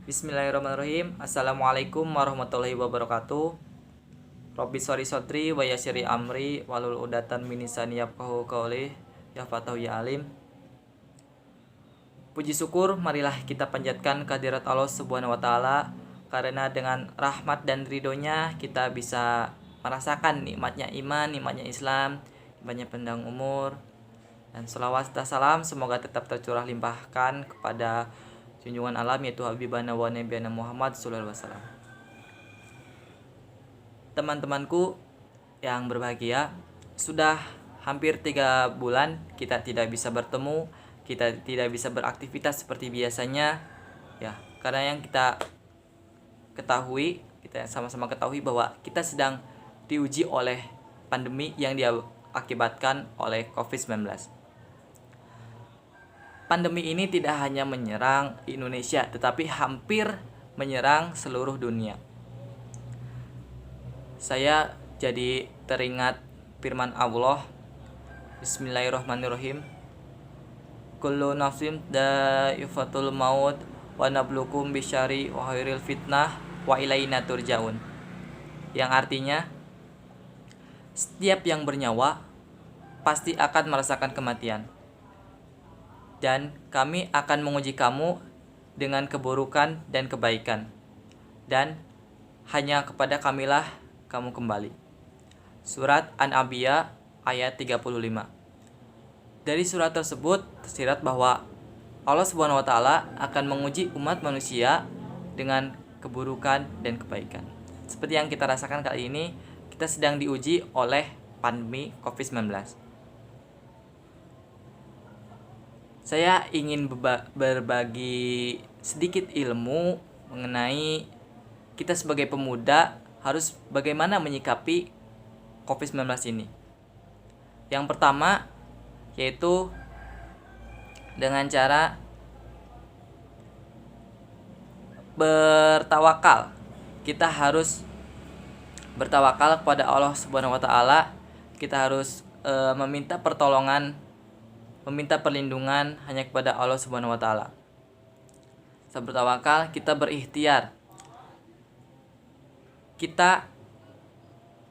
Bismillahirrahmanirrahim. Assalamualaikum warahmatullahi wabarakatuh. Robbi sori sodri wa yassiri amri walul udatan min lisani yafqahu qawli ya fatahu ya alim. Puji syukur marilah kita panjatkan kehadirat Allah Subhanahu wa taala, karena dengan rahmat dan ridhonya kita bisa merasakan nikmatnya iman, nikmatnya Islam, nikmatnya panjang umur. Dan sholawat dan salam semoga tetap tercurah limpahkan kepada junjungan alam, yaitu Habibana wa Nabiyana Muhammad sallallahu alaihi wasallam. Teman-temanku yang berbahagia, sudah hampir 3 bulan kita tidak bisa bertemu, kita tidak bisa beraktivitas seperti biasanya, ya, karena yang kita sama-sama ketahui bahwa kita sedang diuji oleh pandemi yang diakibatkan oleh COVID-19. Pandemi ini tidak hanya menyerang Indonesia, tetapi hampir menyerang seluruh dunia. Saya jadi teringat firman Allah, Bismillahirrahmanirrahim. Kullu nafsin dha'iqatul maut wa nabluukum bisyarri wa khairil fitnah wa ilaina turja'un. Yang artinya, setiap yang bernyawa pasti akan merasakan kematian. Dan kami akan menguji kamu dengan keburukan dan kebaikan, dan hanya kepada kamilah kamu kembali. Surat An-Anbiya ayat 35. Dari surat tersebut tersirat bahwa Allah Subhanahu wa taala akan menguji umat manusia dengan keburukan dan kebaikan. Seperti yang kita rasakan kali ini, kita sedang diuji oleh pandemi COVID-19. Saya ingin berbagi sedikit ilmu mengenai kita sebagai pemuda harus bagaimana menyikapi COVID-19 ini. Yang pertama yaitu dengan cara bertawakal. Kita harus bertawakal kepada Allah Subhanahu wa taala. Kita harus meminta pertolongan, meminta perlindungan hanya kepada Allah Subhanahu wa taala. Saat bertawakal, kita berikhtiar. Kita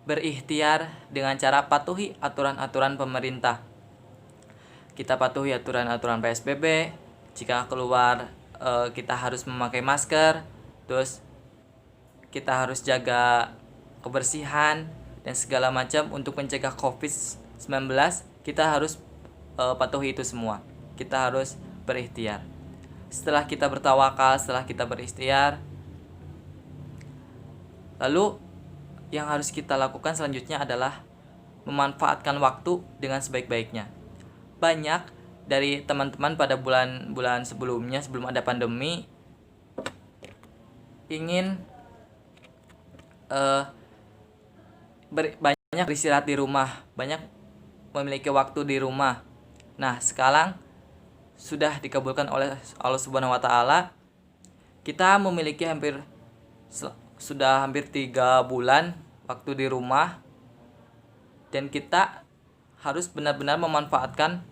berikhtiar dengan cara patuhi aturan-aturan pemerintah. Kita patuhi aturan-aturan PSBB. Jika keluar kita harus memakai masker. Terus kita harus jaga kebersihan dan segala macam untuk mencegah COVID-19. Kita harus patuhi itu semua. Kita harus berikhtiar. Setelah kita bertawakal, setelah kita berikhtiar, lalu yang harus kita lakukan selanjutnya adalah memanfaatkan waktu dengan sebaik-baiknya. Banyak dari teman-teman pada bulan-bulan sebelumnya, sebelum ada pandemi, ingin banyak beristirahat di rumah, banyak memiliki waktu di rumah. Nah, sekarang sudah dikabulkan oleh Allah Subhanahu wa taala. Kita memiliki sudah hampir 3 bulan waktu di rumah, dan kita harus benar-benar memanfaatkan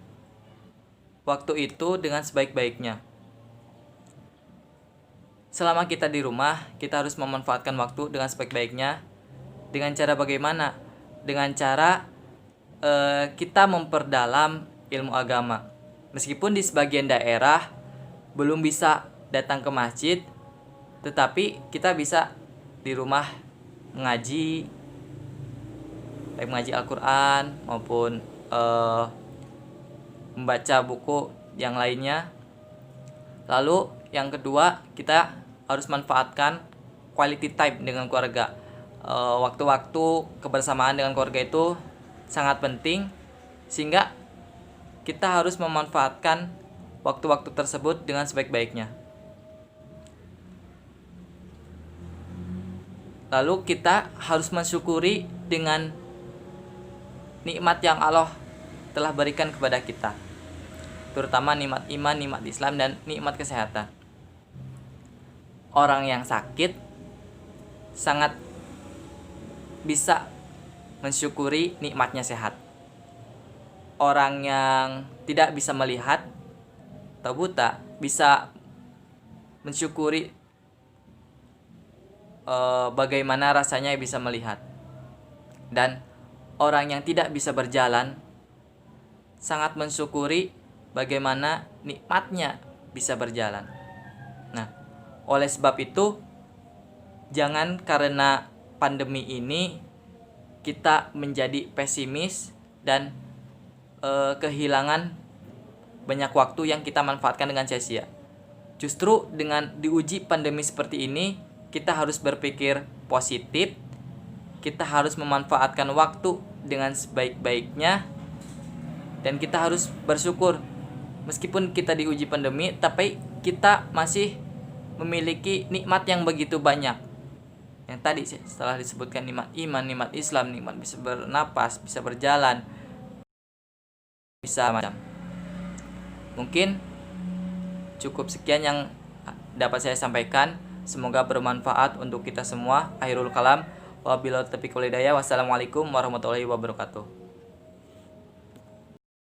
waktu itu dengan sebaik-baiknya. Selama kita di rumah, kita harus memanfaatkan waktu dengan sebaik-baiknya. Dengan cara bagaimana? Dengan cara kita memperdalam ilmu agama. Meskipun di sebagian daerah belum bisa datang ke masjid, tetapi kita bisa di rumah mengaji, baik mengaji Al-Quran maupun membaca buku yang lainnya. Lalu yang kedua, kita harus manfaatkan quality time dengan keluarga. Waktu-waktu kebersamaan dengan keluarga itu sangat penting, sehingga kita harus memanfaatkan waktu-waktu tersebut dengan sebaik-baiknya. Lalu kita harus mensyukuri dengan nikmat yang Allah telah berikan kepada kita, terutama nikmat iman, nikmat Islam, dan nikmat kesehatan. Orang yang sakit sangat bisa mensyukuri nikmatnya sehat. Orang yang tidak bisa melihat atau buta bisa mensyukuri bagaimana rasanya bisa melihat. Dan orang yang tidak bisa berjalan sangat mensyukuri bagaimana nikmatnya bisa berjalan. Nah, oleh sebab itu jangan karena pandemi ini kita menjadi pesimis dan kehilangan banyak waktu yang kita manfaatkan dengan sia-sia. Justru dengan diuji pandemi seperti ini, kita harus berpikir positif, kita harus memanfaatkan waktu dengan sebaik-baiknya, dan kita harus bersyukur meskipun kita diuji pandemi, tapi kita masih memiliki nikmat yang begitu banyak. Yang tadi setelah disebutkan nikmat iman, nikmat Islam, nikmat bisa bernapas, bisa berjalan, bisa macam. Mungkin cukup sekian yang dapat saya sampaikan. Semoga bermanfaat untuk kita semua. Akhirul kalam. Wabillahi taufiq wal hidayah. Wassalamualaikum warahmatullahi wabarakatuh.